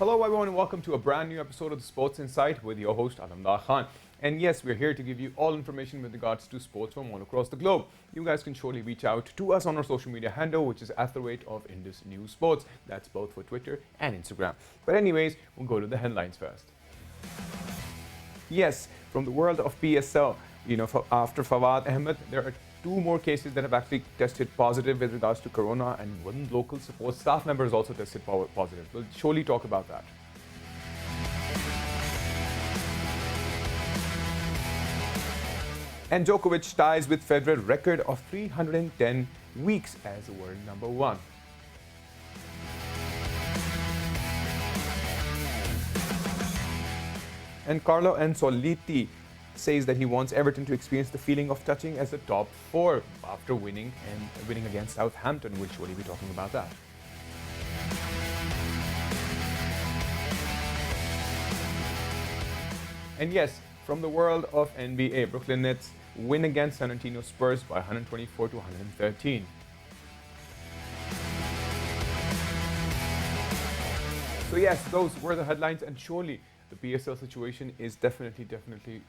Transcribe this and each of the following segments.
Hello everyone and welcome to a brand new episode of the Sports Insight with your host Alamdar Khan. And yes, we're here to give you all information with regards to sports from all across the globe. You guys can surely reach out to us on our social media handle, which is at the rate of Indus News Sports. That's both for Twitter and Instagram. But anyways, we'll go to the headlines first. Yes, from the world of PSL, after Fawad Ahmed, there are two more cases that have actually tested positive with regards to corona, and one local support staff member has also tested positive. We'll surely talk about that. And Djokovic ties with Federer record of 310 weeks as world number one. And Carlo Ancelotti says that he wants Everton to experience the feeling of touching as a top four after winning against Southampton. We'll surely be talking about that. And yes, from the world of NBA, Brooklyn Nets win against San Antonio Spurs by 124 to 113. So yes, those were the headlines, and surely the PSL situation is definitely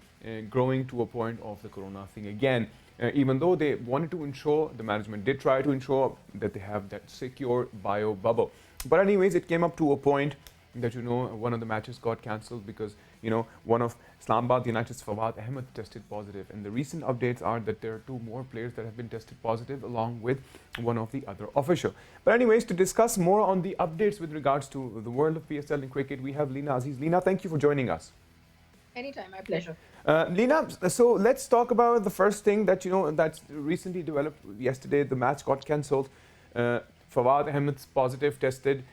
growing to a point of the corona thing again. Even though they wanted to ensure, the management did try to ensure that they have that secure bio bubble. But anyways, it came up to a point that one of the matches got cancelled because one of Islamabad United's Fawad Ahmed tested positive, and the recent updates are that there are two more players that have been tested positive along with one of the other official. But anyways, to discuss more on the updates with regards to the world of PSL and cricket, we have Lina Aziz. Lina, thank you for joining us. Anytime, my pleasure. Lina, so let's talk about the first thing that that's recently developed yesterday. The match got cancelled. Fawad Ahmed's positive tested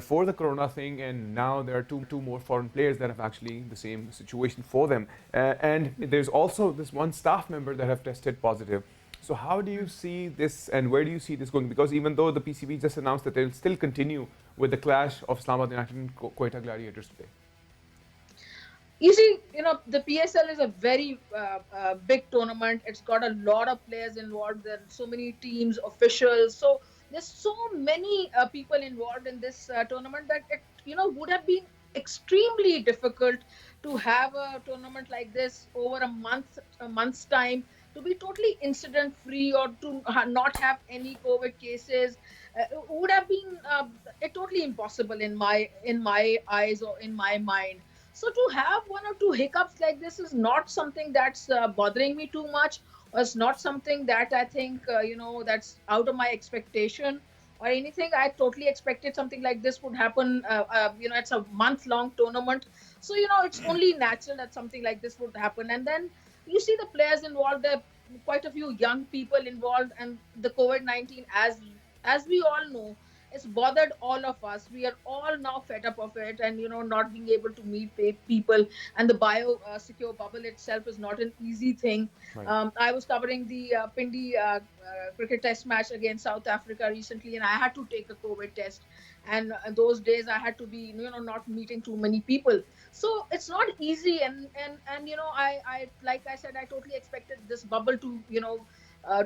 for the corona thing, and now there are two more foreign players that have actually the same situation for them. And there's also this one staff member that have tested positive. So how do you see this, and where do you see this going? Because even though the PCB just announced that they'll still continue with the clash of Islamabad United and Quetta Gladiators today. You see, the PSL is a very big tournament. It's got a lot of players involved. There are so many teams, officials. So there's so many people involved in this tournament that it would have been extremely difficult to have a tournament like this over a month's time, to be totally incident free or to not have any COVID cases. Would have been totally impossible in my eyes or in my mind. So to have one or two hiccups like this is not something that's bothering me too much. It's not something that I think, that's out of my expectation or anything. I totally expected something like this would happen. It's a month-long tournament. So, it's only natural that something like this would happen. And then you see the players involved, there are quite a few young people involved, and the COVID-19, as we all know, it's bothered all of us. We are all now fed up of it, and not being able to meet people, and the secure bubble itself is not an easy thing. Right. I was covering the Pindi cricket test match against South Africa recently, and I had to take a COVID test, and those days I had to be not meeting too many people. So it's not easy, and I like I said, I totally expected this bubble to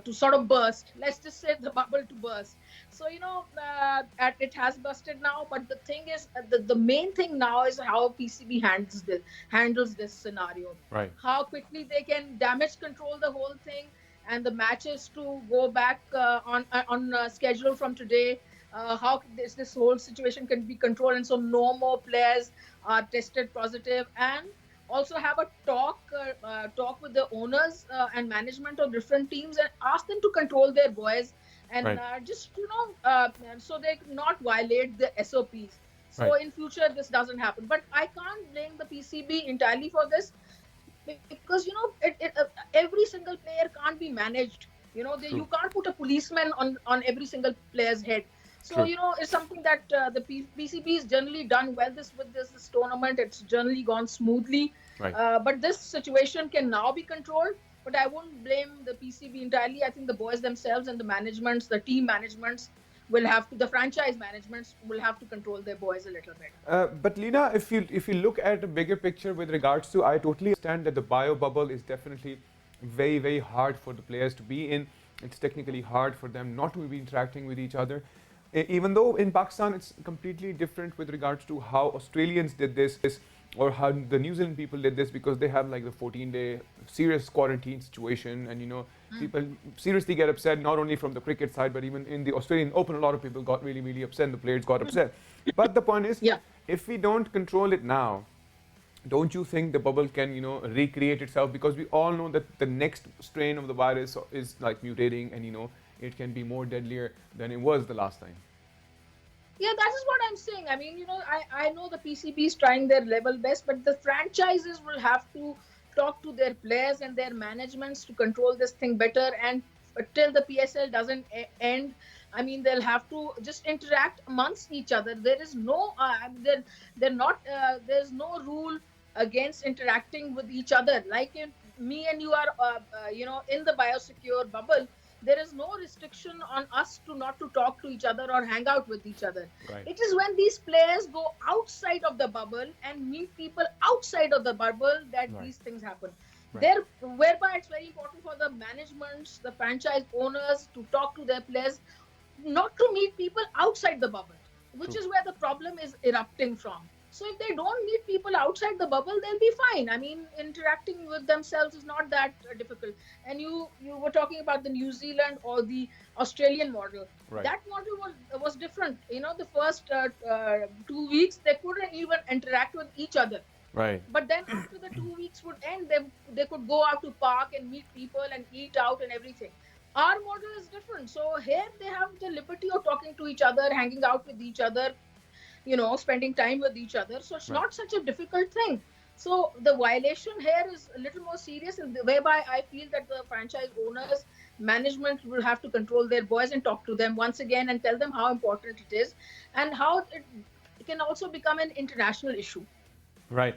to sort of burst. Let's just say the bubble to burst. So it has busted now. But the thing is, the main thing now is how PCB handles this scenario. Right. How quickly they can damage control the whole thing, and the matches to go back on schedule from today. How this whole situation can be controlled, and so no more players are tested positive, and also have a talk with the owners and management of different teams, and ask them to control their boys, and right. just so they not violate the SOPs. So Right. in future this doesn't happen. But I can't blame the PCB entirely for this, because every single player can't be managed. You can't put a policeman on every single player's head. So True. it's something that the PCB has generally done well with this tournament. It's generally gone smoothly. Right. But this situation can now be controlled. But I won't blame the PCB entirely. I think the boys themselves and the managements, the team managements, the franchise managements will have to control their boys a little bit. But Lina, if you look at the bigger picture with regards to, I totally understand that the bio bubble is definitely very hard for the players to be in. It's technically hard for them not to be interacting with each other. Even though in Pakistan it's completely different with regards to how Australians did this or how the New Zealand people did this, because they have like the 14-day serious quarantine situation, and people seriously get upset, not only from the cricket side but even in the Australian Open a lot of people got really really upset and the players got upset. But the point is, Yeah. if we don't control it now, don't you think the bubble can recreate itself? Because we all know that the next strain of the virus is like mutating, and it can be more deadlier than it was the last time. Yeah, that is what I'm saying. I mean, I know the PCB is trying their level best, but the franchises will have to talk to their players and their managements to control this thing better. And till the PSL doesn't end, I mean, they'll have to just interact amongst each other. There is no, they're not, there's no rule against interacting with each other. Like in, me and you are, in the biosecure bubble, there is no restriction on us to not to talk to each other or hang out with each other. Right. It is when these players go outside of the bubble and meet people outside of the bubble that Right. these things happen. Right. There, whereby it's very important for the managements, the franchise owners to talk to their players, not to meet people outside the bubble, which True. is where the problem is erupting from. So if they don't meet people outside the bubble, they'll be fine. I mean, interacting with themselves is not that difficult. And you were talking about the New Zealand or the Australian model. Right. That model was different. The first 2 weeks they couldn't even interact with each other. Right. But then after the 2 weeks would end, they could go out to park and meet people and eat out and everything. Our model is different. So here they have the liberty of talking to each other, hanging out with each other, spending time with each other. So it's Right. not such a difficult thing. So the violation here is a little more serious, and whereby I feel that the franchise owners, management will have to control their boys and talk to them once again and tell them how important it is and how it can also become an international issue. Right.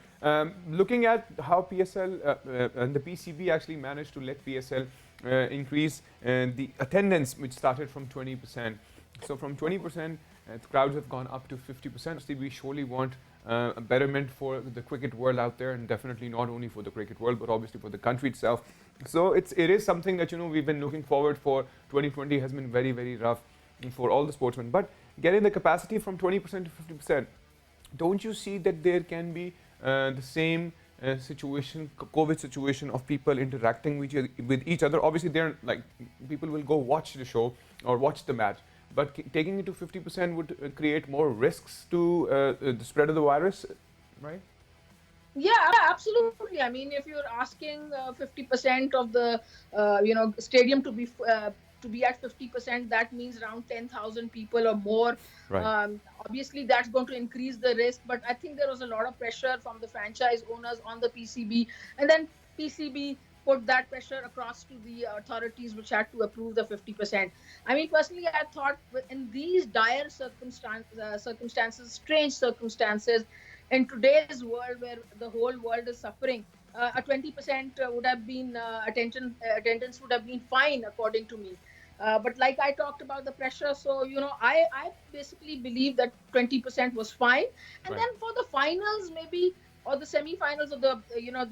Looking at how PSL and the PCB actually managed to let PSL increase the attendance, which started from 20%. So from 20%, the crowds have gone up to 50%. So we surely want a betterment for the cricket world out there, and definitely not only for the cricket world, but obviously for the country itself. So it is something that we've been looking forward for. 2020 has been very very rough for all the sportsmen, but getting the capacity from 20% to 50%. Don't you see that there can be the same situation, COVID situation of people interacting with each other? Obviously, they're like people will go watch the show or watch the match, but taking it to 50% would create more risks to the spread of the virus, right? Yeah, absolutely. I mean, if you're asking 50% of the stadium to be at 50%, that means around 10,000 people or more. Right. Obviously, that's going to increase the risk. But I think there was a lot of pressure from the franchise owners on the PCB, and then PCB put that pressure across to the authorities, which had to approve the 50%. I mean, personally, I thought in these dire circumstances, strange circumstances, in today's world where the whole world is suffering, a 20% would have been attendance would have been fine according to me. But like I talked about the pressure, so I basically believe that 20% was fine, and Right. then for the finals maybe, or the semi-finals of the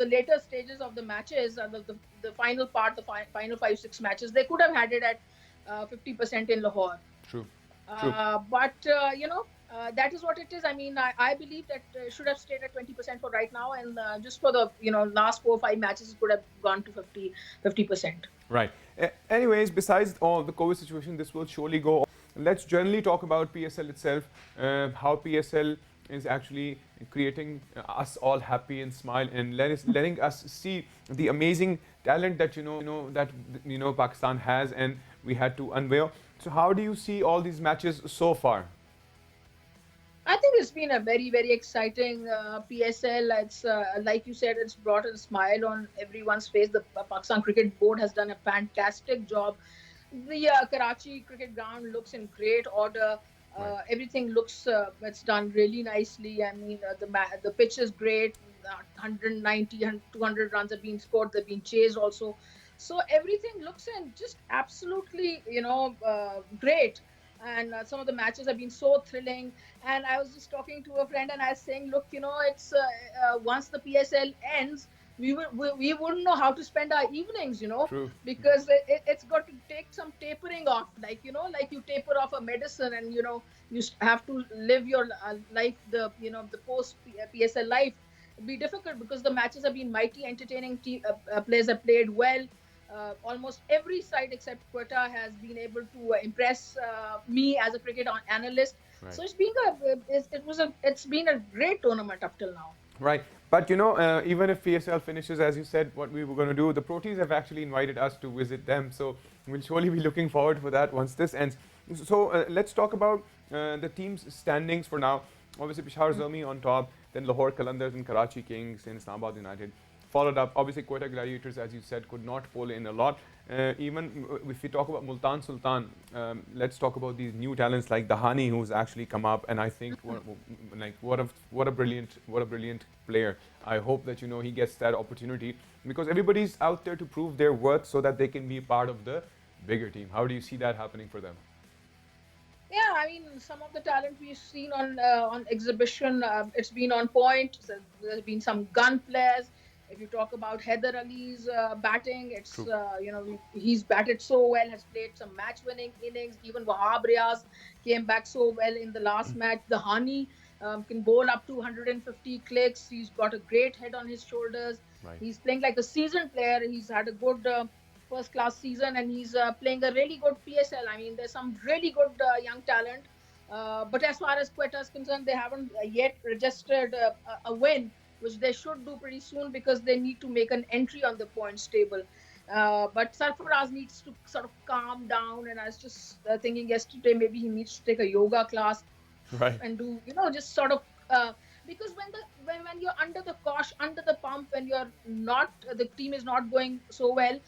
the later stages of the matches, the final part, the final 5-6 matches, they could have had it at 50% in Lahore. True. True. But that is what it is. I mean, I believe that should have stayed at 20% for right now, and just for the last 4 or 5 matches, it could have gone to 50%. Right. Anyways, besides all the COVID situation, this will surely go. Let's generally talk about PSL itself, how PSL is actually creating us all happy and smile, and letting us see the amazing talent that Pakistan has, and we had to unveil. So how do you see all these matches so far? I think it's been a very, very exciting PSL. It's like you said, it's brought a smile on everyone's face. The Pakistan Cricket Board has done a fantastic job. The Karachi cricket ground looks in great order. Right. Everything looks it's done really nicely. I mean, the pitch is great. 190 and 200 runs have been scored. They've been chased also. So everything looks in just absolutely, great. And some of the matches have been so thrilling. And I was just talking to a friend, and I was saying, look, it's once the PSL ends, we wouldn't know how to spend our evenings, True. because it's got to take some tapering off, like, like you taper off a medicine, and have to live your life, the post PSL life. It'd be difficult because the matches have been mighty entertaining. Players have played well. Almost every side except Quetta has been able to impress me as a cricket analyst. Right. So it's been a great tournament up till now. Right. But even if PSL finishes, as you said, what we were going to do, the Proteas have actually invited us to visit them. So we'll surely be looking forward for that once this ends. So let's talk about the team's standings for now. Obviously, Peshawar Zalmi on top, then Lahore Qalandars and Karachi Kings and Islamabad United. Followed up, obviously, Quetta Gladiators, as you said, could not pull in a lot. Even if we talk about Multan Sultan, let's talk about these new talents like Dahani, who's actually come up, and I think what a brilliant player. I hope that he gets that opportunity, because everybody's out there to prove their worth so that they can be part of the bigger team. How do you see that happening for them? Yeah, I mean, some of the talent we've seen on exhibition, it's been on point. So there's been some gun players. If you talk about Heather Ali's batting, it's True. he's batted so well, has played some match-winning innings. Even Wahab Riaz came back so well in the last match. The Hani can bowl up to 150 clicks. He's got a great head on his shoulders. Right. He's playing like a seasoned player. He's had a good first class season, and he's playing a really good PSL. I mean, there's some really good young talent. But as far as Quetta is concerned, they haven't yet registered a win, which they should do pretty soon because they need to make an entry on the points table. But Sarfaraz needs to sort of calm down. And I was just thinking yesterday, maybe he needs to take a yoga class Right. and do, just sort of. Because when you're under the cosh, under the pump, when you're not, the team is not going so well,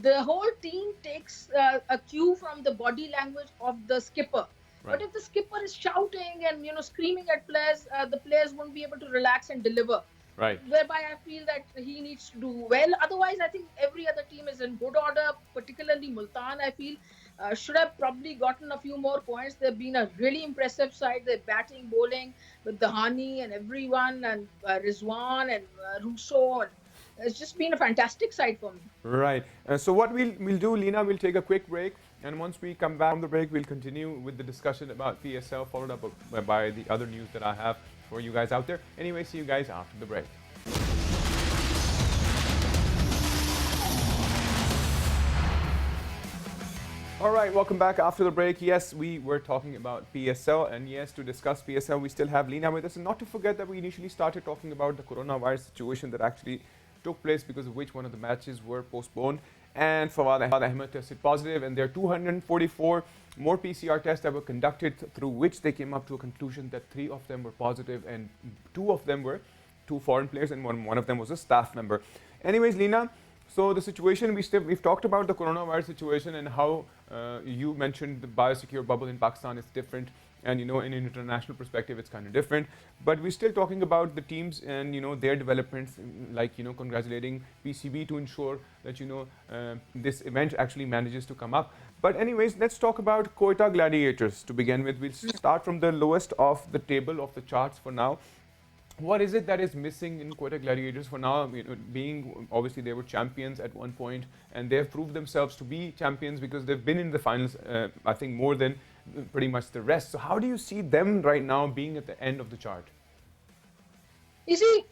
the whole team takes a cue from the body language of the skipper. But Right. if the skipper is shouting and screaming at players, the players won't be able to relax and deliver. Right. Whereby I feel that he needs to do well. Otherwise, I think every other team is in good order. Particularly Multan, I feel should have probably gotten a few more points. They've been a really impressive side. They're batting, bowling with Dahani and everyone, and Rizwan and Russo. And it's just been a fantastic side for me. Right. So what we'll do, Lena, we'll take a quick break, and once we come back from the break, we'll continue with the discussion about PSL, followed up by the other news that I have for you guys out there. Anyway, see you guys after the break. All right, welcome back after the break. Yes, we were talking about PSL, and yes, to discuss PSL, we still have Lena with us. And not to forget that we initially started talking about the coronavirus situation that actually took place, because of which one of the matches were postponed. And Fawad Ahmed tested positive, and there are 244 more PCR tests that were conducted, through which they came up to a conclusion that 3 of them were positive, and 2 of them were 2 foreign players, and one of them was a staff member. Anyways, Lena, so the situation, we've talked about the coronavirus situation and how you mentioned the biosecure bubble in Pakistan is different, and in an international perspective it's kind of different, but we're still talking about the teams and their developments, like congratulating PCB to ensure that this event actually manages to come up. But anyways, let's talk about Quetta Gladiators to begin with. We'll start from the lowest of the table of the charts for now. What is it that is missing in Quetta Gladiators for now? Being obviously they were champions at one point, and they've proved themselves to be champions because they've been in the finals, I think, more than pretty much the rest. So how do you see them right now being at the end of the chart? You see,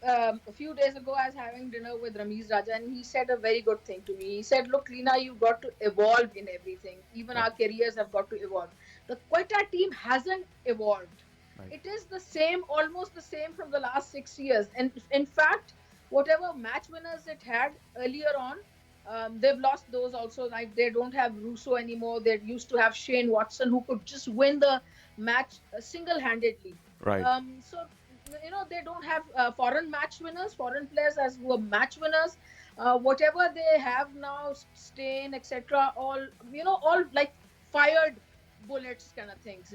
a few days ago I was having dinner with Ramiz Raja, and he said a very good thing to me. He said, "Look, Lina, you've got to evolve in everything. Even Right. our careers have got to evolve. The Quetta team hasn't evolved. Right. It is the same, almost the same from the last 6 years. And in fact, whatever match winners it had earlier on, they've lost those also. Like, they don't have Russo anymore. They used to have Shane Watson, who could just win the match single-handedly. Right. So they don't have foreign match winners, foreign players as who are match winners. Whatever they have now, Stain, etc., all like fired bullets kind of things,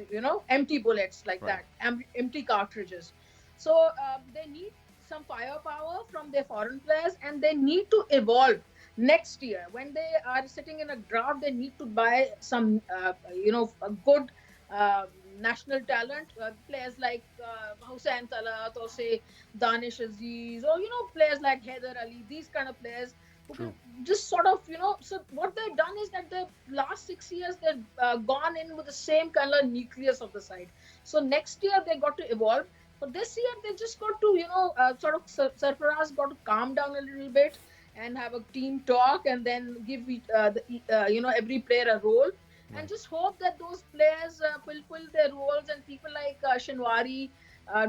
empty bullets like Right. that, empty cartridges. So they need some firepower from their foreign players, and they need to evolve next year. When they are sitting in a draft, they need to buy some, a good national talent, players like Hussain Talat or say Danish Aziz, or players like Haider Ali, these kind of players who can True. just sort of so what they've done is that the last 6 years they've gone in with the same kind of nucleus of the side. So next year they got to evolve. For this year they just got to sort of Sarfaraz got to calm down a little bit and have a team talk, and then give every player a role, and Right. just hope that those players fulfill their roles, and people like Shinwari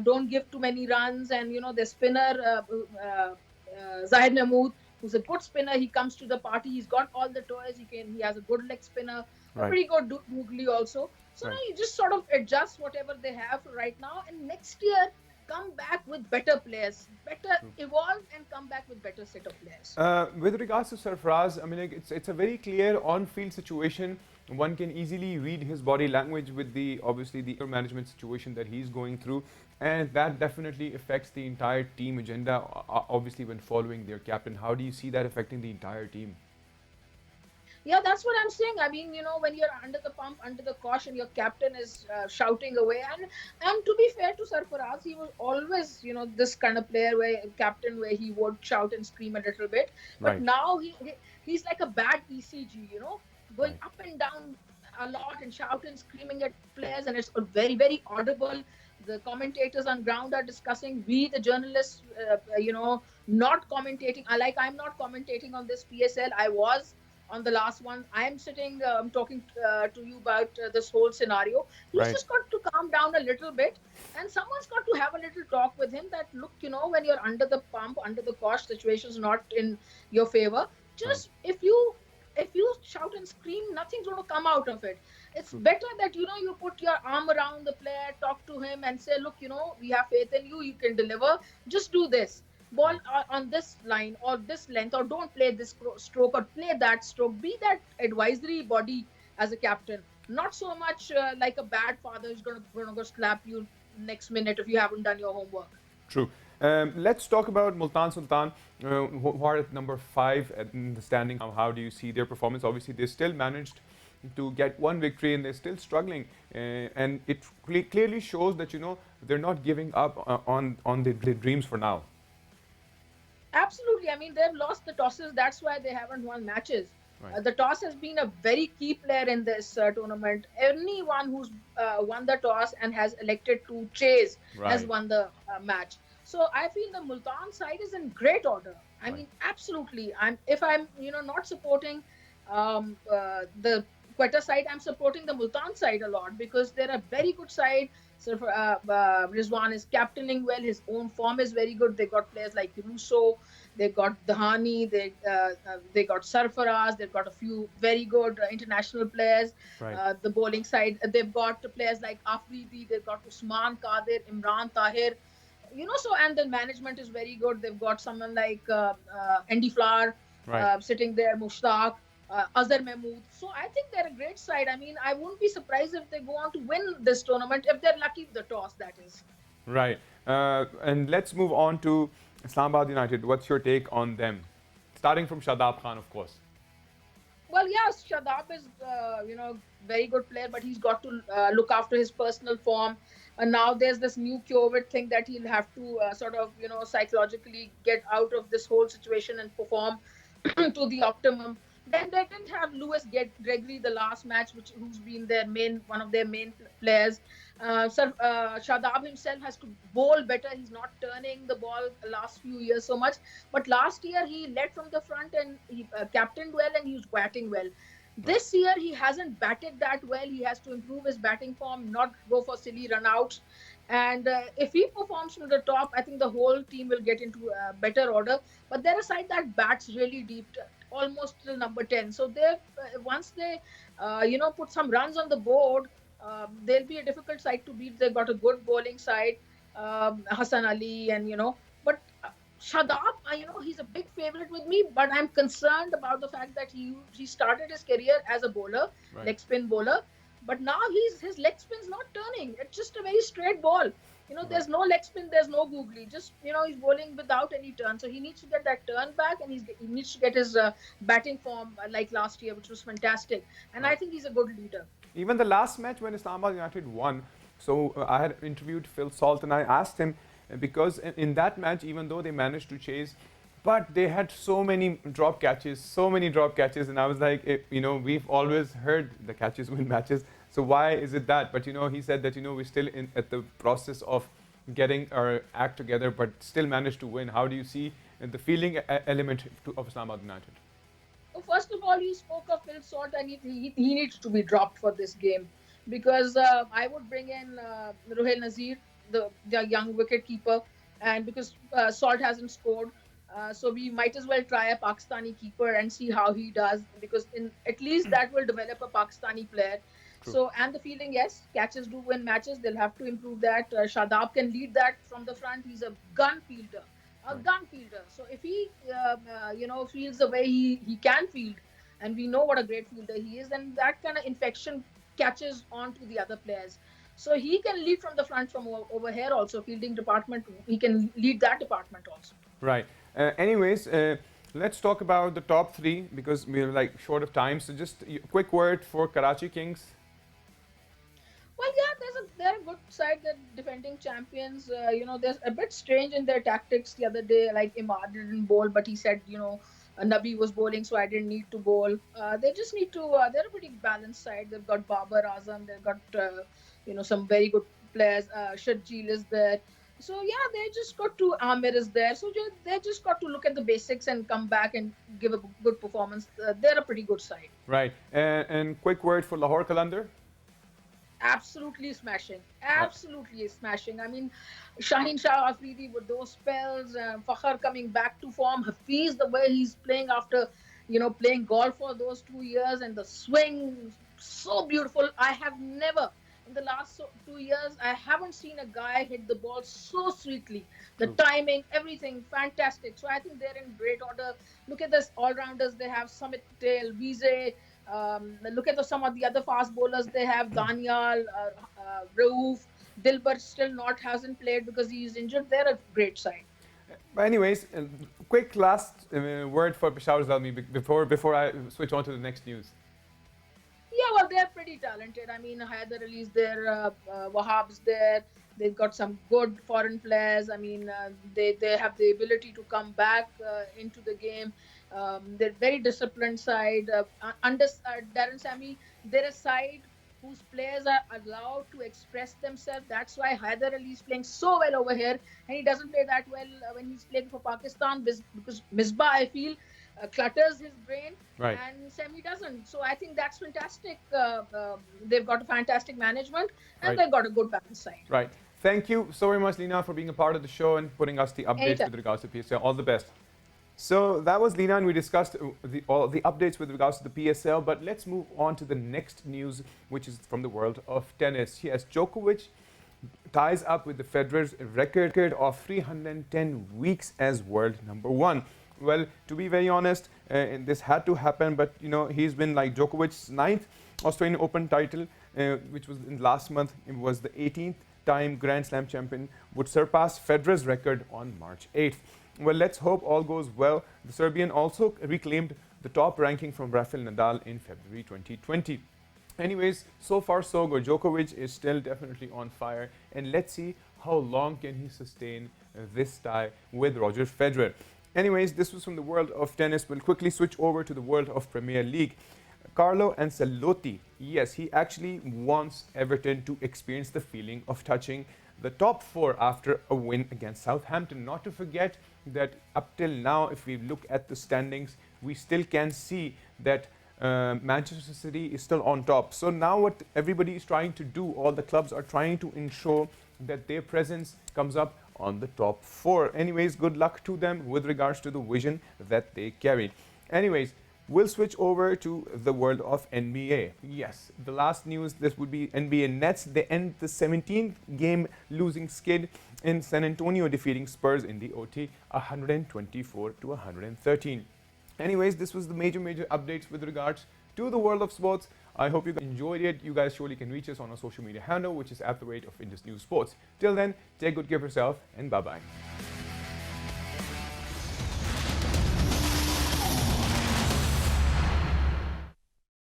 don't give too many runs, and the spinner Zahid Mahmood, who's a good spinner, he comes to the party, he's got all the toys, he has a good leg spinner, a Right. pretty good googly also. So Right. now you just sort of adjust whatever they have right now, and next year come back with better players, better True. evolve, and come back with better set of players. With regards to Sarfraz, I mean, like, it's a very clear on-field situation. One can easily read his body language with the obviously the management situation that he's going through, and that definitely affects the entire team agenda. Obviously, when following their captain, how do you see that affecting the entire team? Yeah, that's what I'm saying. I mean, when you're under the pump, under the caution, your captain is shouting away. And to be fair to Sarfaraz, he was always, this kind of player where captain where he would shout and scream a little bit. But Right. now he's like a bad ECG, going Right. up and down a lot and shouting, screaming at players, and it's very, very audible. The commentators on ground are discussing. We, the journalists, not commentating. I'm not commentating on this PSL. I was on the last one. I am sitting, talking to you about this whole scenario. He's Right. just got to calm down a little bit, and someone's got to have a little talk with him. That look, when you're under the pump, under the cosh, situation's not in your favor. Right. Just if you shout and scream, nothing's going to come out of it. It's True. better that you put your arm around the player, talk to him, and say, look, we have faith in you. You can deliver. Just do this ball Right. on this line or this length, or don't play this stroke or play that stroke. Be that advisory body as a captain, not so much like a bad father who's gonna go slap you next minute if you haven't done your homework. True. Let's talk about Multan Sultan, who are at number 5 in the standing. How do you see their performance? Obviously, they still managed to get one victory and they're still struggling. And it clearly shows that, they're not giving up on their dreams for now. Absolutely. I mean, they've lost the tosses. That's why they haven't won matches. Right. The toss has been a very key player in this tournament. Anyone who's won the toss and has elected to chase has Right. won the match. So I feel the Multan side is in great order. I Right. mean, absolutely. If I'm not supporting the Quetta side, I'm supporting the Multan side a lot because they're a very good side. So Rizwan is captaining well. His own form is very good. They got players like Russo. They got Dahani. They got Sarfaraz. They've got a few very good international players. Right. The bowling side, they've got players like Afridi. They've got Usman Kadir, Imran Tahir. So and the management is very good. They've got someone like Andy Flower Right. sitting there, Mushtaq, Azhar Mahmood. So I think they're a great side. I mean, I wouldn't be surprised if they go on to win this tournament if they're lucky with the toss, that is. Right. And let's move on to Islamabad United. What's your take on them? Starting from Shadab Khan, of course. Well, yes, Shadab is, very good player, but he's got to look after his personal form. And now there's this new COVID thing that he'll have to sort of, psychologically get out of this whole situation and perform to the optimum. Then they didn't have Lewis get Gregory the last match, who's been one of their main players. Shadab himself has to bowl better. He's not turning the ball the last few years so much. But last year he led from the front and he captained well and he was batting well. Right. This year he hasn't batted that well. He has to improve his batting form, not go for silly runouts. And if he performs from the top, I think the whole team will get into a better order. But they're a side that bats really deep, almost till number 10. So they once they put some runs on the board, they'll be a difficult side to beat. They've got a good bowling side, Hassan Ali, and but Shadab, he's a big favorite with me, but I'm concerned about the fact that he started his career as a bowler, Right. leg spin bowler, but now his leg spin's not turning. It's just a very straight ball. Right. There's no leg spin, there's no googly. Just he's bowling without any turn. So he needs to get that turn back, and he needs to get his batting form like last year, which was fantastic. And I Right. think he's a good leader. Even the last match when Islamabad United won, So I had interviewed Phil Salt and I asked him because in that match, even though they managed to chase, but they had so many drop catches, so many drop catches, and I was like, we've always heard the catches win matches. So why is it that? But he said that we're still at the process of getting our act together, but still managed to win. How do you see the feeling element of Islamabad United? Well, first of all, you spoke of Phil Salt, and he needs to be dropped for this game because I would bring in Ruhail Nazir, the young wicket keeper, and because Salt hasn't scored, so we might as well try a Pakistani keeper and see how he does because in at least that will develop a Pakistani player. True. So and the feeling, yes, catches do win matches. They'll have to improve that. Shadab can lead that from the front. He's a gun fielder, a Right. gun fielder. So if he, fields the way he can field, and we know what a great fielder he is, then that kind of infection catches on to the other players. So he can lead from the front from over here also, fielding department. He can lead that department also. Right. Anyways, let's talk about the top three because we're like short of time. So just a quick word for Karachi Kings. Well, yeah, they're a good side. They're defending champions. They're a bit strange in their tactics. The other day, like Imad didn't bowl, but he said, Nabi was bowling, so I didn't need to bowl. They just need to. They're a pretty balanced side. They've got Babar Azam. They've got some very good players. Sharjeel is there. So yeah, they just got to. Amir is there. So they just got to look at the basics and come back and give a good performance. They're a pretty good side. Right. And quick word for Lahore Qalandar. Absolutely smashing. Absolutely smashing. I mean, Shaheen Shah Afridi with those spells, Fakhar coming back to form, Hafiz, the way he's playing after, playing golf for those 2 years, and the swing, so beautiful. I have never, in the last 2 years, I haven't seen a guy hit the ball so sweetly. The True. timing, everything, fantastic. So I think they're in great order. Look at this all-rounders. They have Samit Patel, Vize, look at some of the other fast bowlers. They have Daniel, Rauf, Dilbar still hasn't played because he's injured. They're a great side. But anyways, quick last word for Peshawar Zalmi before I switch on to the next news. Yeah, well, they're pretty talented. I mean, Haider Ali's there, Wahab's there. They've got some good foreign players. I mean, they have the ability to come back into the game. They're very disciplined side. Under Darren Sammy, they're a side whose players are allowed to express themselves. That's why Haider Ali is playing so well over here, and he doesn't play that well when he's playing for Pakistan because Misbah, I feel, clutters his brain, Right. and Semi doesn't. So I think that's fantastic. They've got a fantastic management, and Right. they've got a good balance side. Right. Thank you so very much, Lina, for being a part of the show and putting us the updates Anytime. with regards to PSL. All the best. So that was Lina, and we discussed all the updates with regards to the PSL. But let's move on to the next news, which is from the world of tennis. Yes, Djokovic ties up with the Federer's record of 310 weeks as world number one. Well, to be very honest, this had to happen, but he's been like Djokovic's ninth Australian Open title, which was in last month. It was the 18th time Grand Slam champion would surpass Federer's record on March 8th. Well, let's hope all goes well. The Serbian also reclaimed the top ranking from Rafael Nadal in February 2020. Anyways, so far so good. Djokovic is still definitely on fire, and let's see how long can he sustain this tie with Roger Federer. Anyways, this was from the world of tennis. We'll quickly switch over to the world of Premier League. Carlo Ancelotti, yes, he actually wants Everton to experience the feeling of touching the top four after a win against Southampton. Not to forget that up till now, if we look at the standings, we still can see that Manchester City is still on top. So now what everybody is trying to do, all the clubs are trying to ensure that their presence comes up on the top four. Anyways, good luck to them with regards to the vision that they carry. Anyways, we'll switch over to the world of NBA. Yes, the last news, this would be NBA Nets. They end the 17th game losing skid in San Antonio, defeating Spurs in the OT 124 to 113. Anyways, this was the major updates with regards to the world of sports. I hope you enjoyed it. You guys surely can reach us on our social media handle, which is @Indus News Sports. Till then, take good care of yourself, and bye-bye.